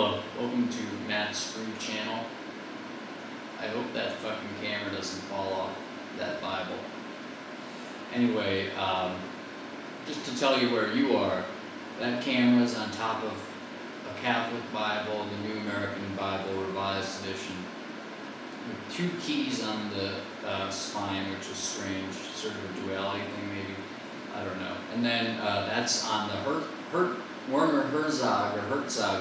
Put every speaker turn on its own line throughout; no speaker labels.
Hello, welcome to Matt's Screw channel. I hope that fucking camera doesn't fall off that Bible. Anyway, just to tell you where you are, that camera is on top of a Catholic Bible, the New American Bible, Revised Edition, with two keys on the spine, which is strange, sort of a duality thing maybe, I don't know. And then that's on the Werner Herzog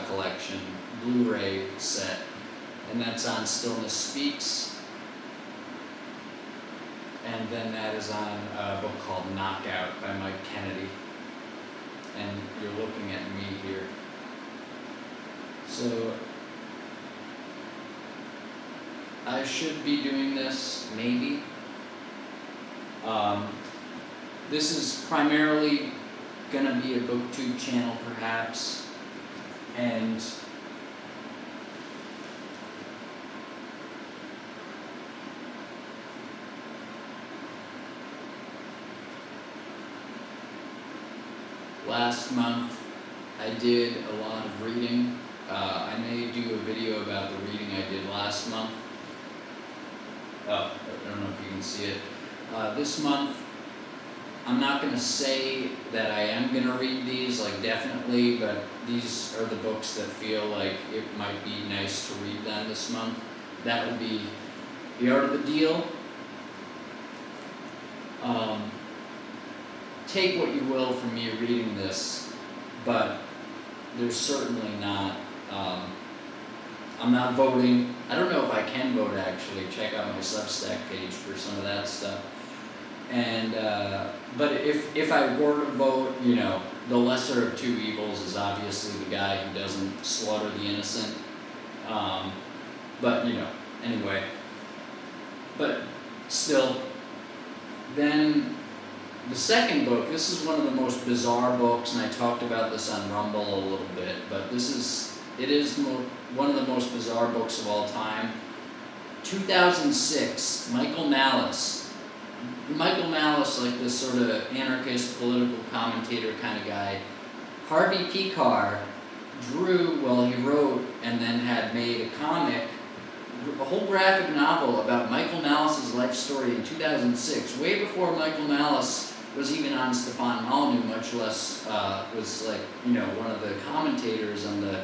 collection Blu-ray set, and that's on Stillness Speaks. And then that is on a book called Knockout by Mike Kennedy. And you're looking at me here. So I should be doing this, maybe. This is primarily gonna be a BookTube channel, perhaps, and last month I did a lot of reading. I may do a video about the reading I did last month. I don't know if you can see it. This month, I'm not going to say that I am going to read these, like definitely, but these are the books that feel like it might be nice to read them this month. That would be The Art of the Deal. Take what you will from me reading this, but there's certainly not, I'm not voting. I don't know if I can vote actually. Check out my Substack page for some of that stuff. And but if I were to vote, you know, the lesser of two evils is obviously the guy who doesn't slaughter the innocent. But you know, anyway. But still, then the second book. This is one of the most bizarre books, and I talked about this on Rumble a little bit. But it is one of the most bizarre books of all time. 2006, Michael Malice, like this sort of anarchist political commentator kind of guy. Harvey Pekar he wrote and then had made a comic, a whole graphic novel about Michael Malice's life story in 2006, way before Michael Malice was even on Stefan Molyneux, much less was like, you know, one of the commentators on the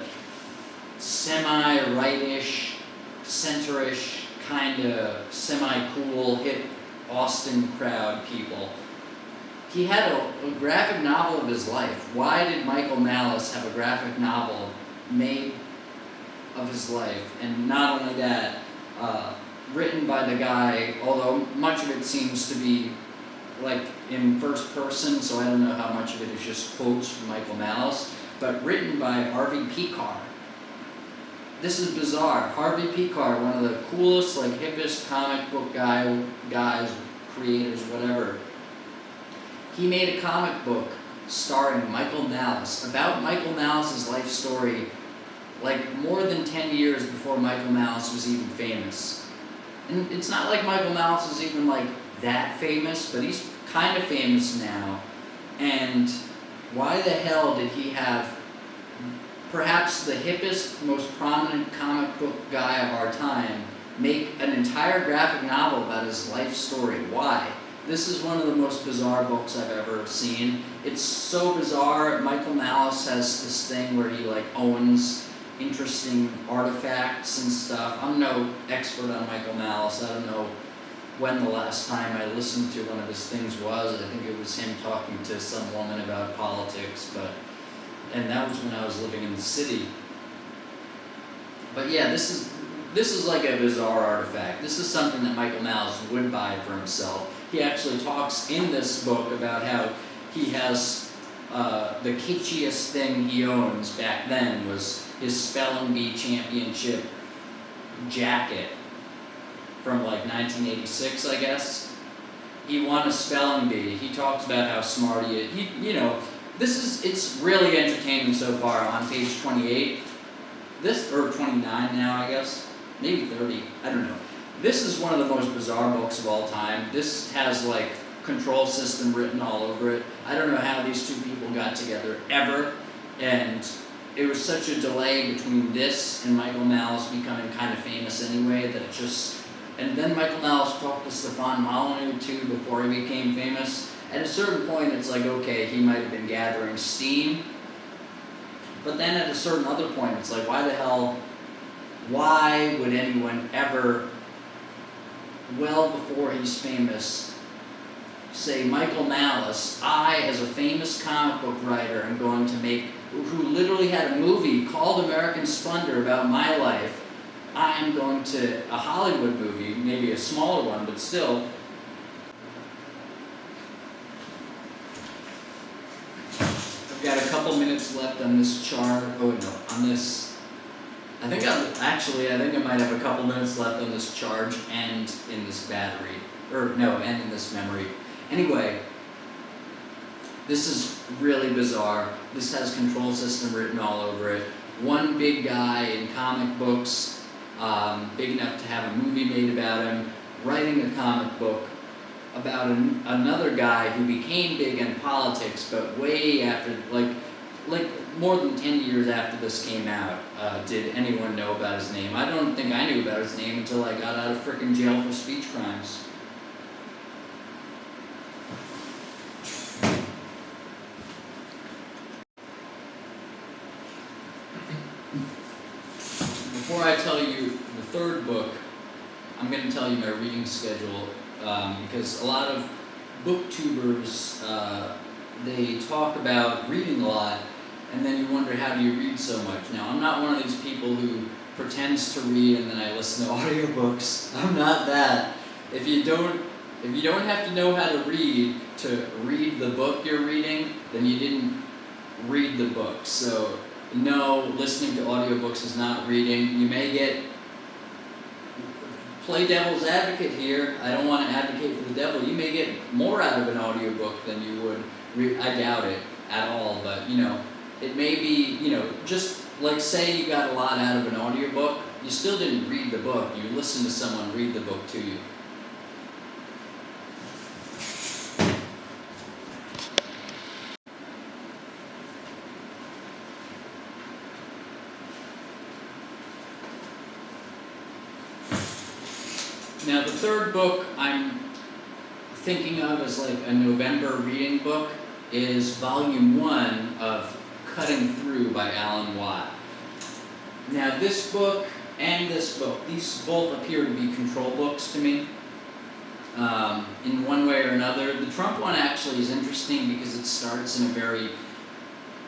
semi-rightish, centerish, kind of semi-cool, hip Austin crowd people. He had a graphic novel of his life. Why did Michael Malice have a graphic novel made of his life? And not only that, written by the guy, although much of it seems to be like in first person, so I don't know how much of it is just quotes from Michael Malice, but written by Harvey Pekar. This is bizarre. Harvey Pekar, one of the coolest, like hippest comic book guys, creators, whatever. He made a comic book starring Michael Malice, about Michael Malice's life story, like more than 10 years before Michael Malice was even famous. And it's not like Michael Malice is even like that famous, but he's kind of famous now. And why the hell did he have perhaps the hippest, most prominent comic book guy of our time make an entire graphic novel about his life story? Why? This is one of the most bizarre books I've ever seen. It's so bizarre. Michael Malice has this thing where he like owns interesting artifacts and stuff. I'm no expert on Michael Malice. I don't know when the last time I listened to one of his things was. I think it was him talking to some woman about politics, and that was when I was living in the city. But yeah, this is like a bizarre artifact. This is something that Michael Malice would buy for himself. He actually talks in this book about how he has the kitschiest thing he owns back then was his Spelling Bee championship jacket from like 1986, I guess. He won a Spelling Bee. He talks about how smart he is. You know, it's really entertaining so far on page 28. Or 29 now, I guess. Maybe 30. I don't know. This is one of the most bizarre books of all time. This has like control system written all over it. I don't know how these two people got together ever. And it was such a delay between this and Michael Malice becoming kind of famous anyway that it just, and then Michael Malice talked to Stefan Molyneux too before he became famous. At a certain point it's like, okay, he might have been gathering steam, but then at a certain other point it's like, why would anyone ever, well before he's famous, say, Michael Malice, I as a famous comic book writer am going to make, who literally had a movie called American Splendor about my life, I'm going to, a Hollywood movie, maybe a smaller one, but still. I've got a couple minutes left on this chart, on this, I think I might have a couple minutes left on this charge and in this battery, and in this memory. Anyway, this is really bizarre. This has control system written all over it. One big guy in comic books, big enough to have a movie made about him, writing a comic book about another guy who became big in politics, but way after, like more than 10 years after this came out, did anyone know about his name. I don't think I knew about his name until I got out of frickin' jail for speech crimes. Before I tell you the third book, I'm going to tell you my reading schedule, because a lot of booktubers, they talk about reading a lot, and then you wonder, how do you read so much? Now, I'm not one of these people who pretends to read and then I listen to audiobooks. I'm not that. If you don't have to know how to read the book you're reading, then you didn't read the book. So, no, listening to audiobooks is not reading. You may play devil's advocate here. I don't want to advocate for the devil. You may get more out of an audiobook than you would I doubt it at all, but it may be, just like say you got a lot out of an audiobook, you still didn't read the book. You listened to someone read the book to you. Now, the third book I'm thinking of as like a November reading book is Volume 1 of Cutting Through by Alan Watt. Now, this book and this book, these both appear to be control books to me, in one way or another. The Trump one actually is interesting because it starts in a very,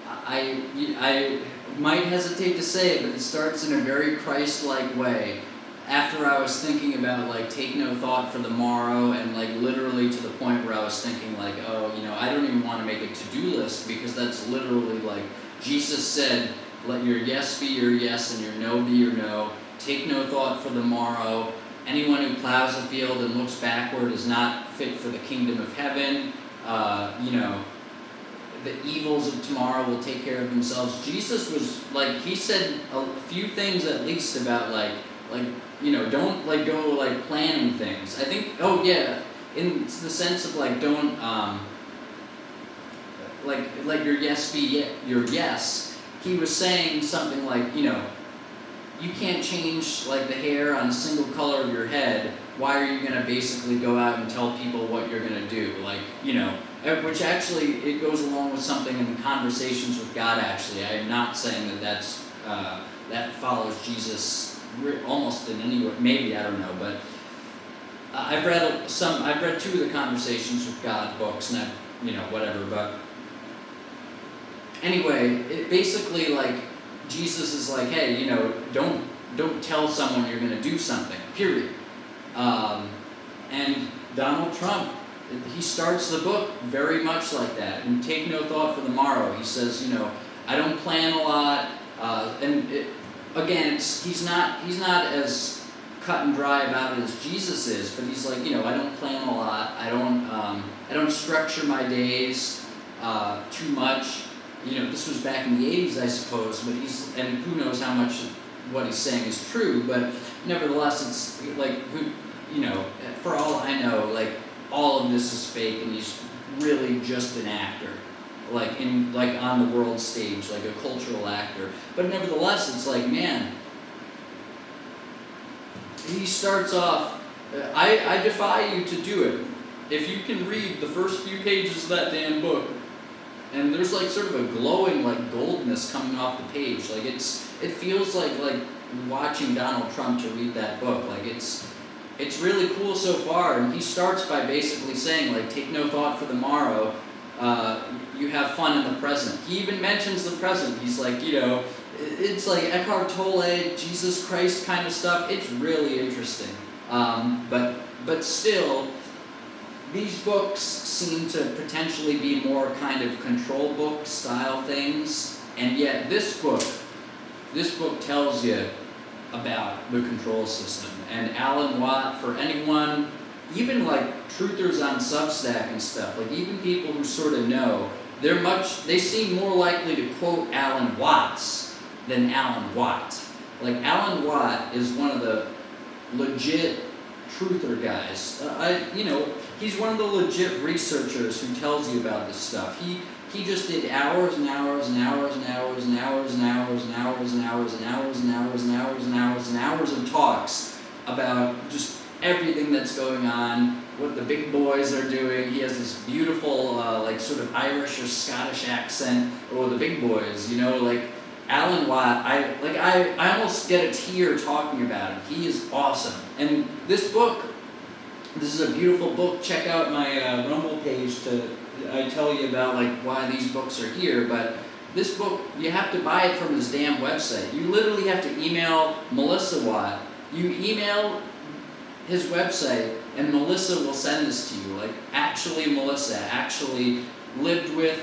I might hesitate to say it, but it starts in a very Christ-like way. After I was thinking about take no thought for the morrow, and literally to the point where I was thinking I don't even want to make a to-do list, because that's literally Jesus said, let your yes be your yes and your no be your no. Take no thought for the morrow. Anyone who plows a field and looks backward is not fit for the kingdom of heaven. The evils of tomorrow will take care of themselves. Jesus was he said a few things at least about don't go planning things. I think, in the sense of don't your yes be your yes. He was saying something you can't change the hair on a single color of your head. Why are you gonna basically go out and tell people what you're gonna do? Which actually it goes along with something in the Conversations with God. Actually, I am not saying that follows Jesus almost in any way. Maybe, I don't know, but I've read two of the Conversations with God books, and whatever. But anyway, it basically Jesus is hey, don't tell someone you're going to do something. Period. And Donald Trump, he starts the book very much like that. And take no thought for the morrow. He says, I don't plan a lot, again, he's not as cut and dry about it as Jesus is, but he's I don't plan a lot. I don't structure my days too much. This was back in the 80s, I suppose, but and who knows how much what he's saying is true, but nevertheless, it's for all I know, all of this is fake, and he's really just an actor. like on the world stage, like a cultural actor. But nevertheless, it's like, man, he starts off, I defy you to do it. If you can read the first few pages of that damn book, and there's like sort of a glowing like goldness coming off the page, like it feels like watching Donald Trump to read that book. Like it's really cool so far, and he starts by basically saying like, take no thought for the morrow, you have fun in the present. He even mentions the present. He's like, it's like Eckhart Tolle, Jesus Christ kind of stuff. It's really interesting. But still, these books seem to potentially be more kind of control book style things, and yet this book tells you about the control system. And Alan Watt, for anyone, even like truthers on Substack and stuff, like even people who sort of know, they seem more likely to quote Alan Watts than Alan Watt. Like Alan Watt is one of the legit truther guys. He's one of the legit researchers who tells you about this stuff. He just did hours and hours and hours and hours and hours and hours and hours and hours and hours and hours and hours and hours and hours of talks about just everything that's going on, what the big boys are doing. He has this beautiful, like sort of Irish or Scottish accent. Oh, the big boys, like Alan Watt. I almost get a tear talking about him. He is awesome. And this is a beautiful book. Check out my Rumble page I tell you about like why these books are here. But this book, you have to buy it from his damn website. You literally have to email Melissa Watt. You email his website, and Melissa will send this to you. Like, actually, Melissa lived with,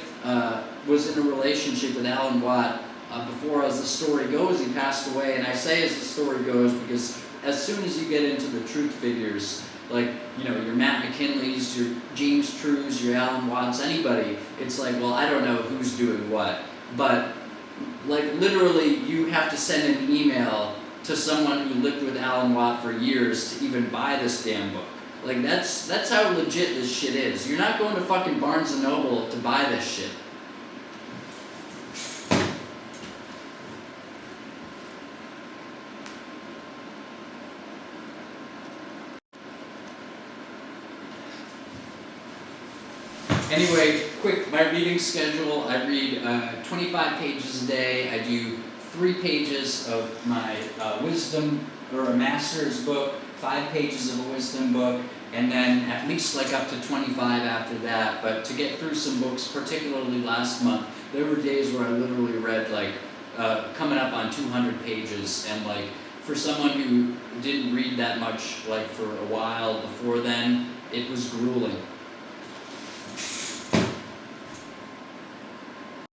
was in a relationship with Alan Watt before, as the story goes, he passed away. And I say as the story goes because as soon as you get into the truth figures, like, your Matt McKinleys, your James Trues, your Alan Watts, anybody, it's like, well, I don't know who's doing what. But, like, literally, you have to send an email to someone who lived with Alan Watt for years to even buy this damn book. Like, that's how legit this shit is. You're not going to fucking Barnes & Noble to buy this shit. Anyway, my reading schedule. I read 25 pages a day. I do 3 pages of my wisdom, or a master's book, 5 pages of a wisdom book, and then at least like up to 25 after that. But to get through some books, particularly last month, there were days where I literally read like coming up on 200 pages, and like for someone who didn't read that much like for a while before then, it was grueling.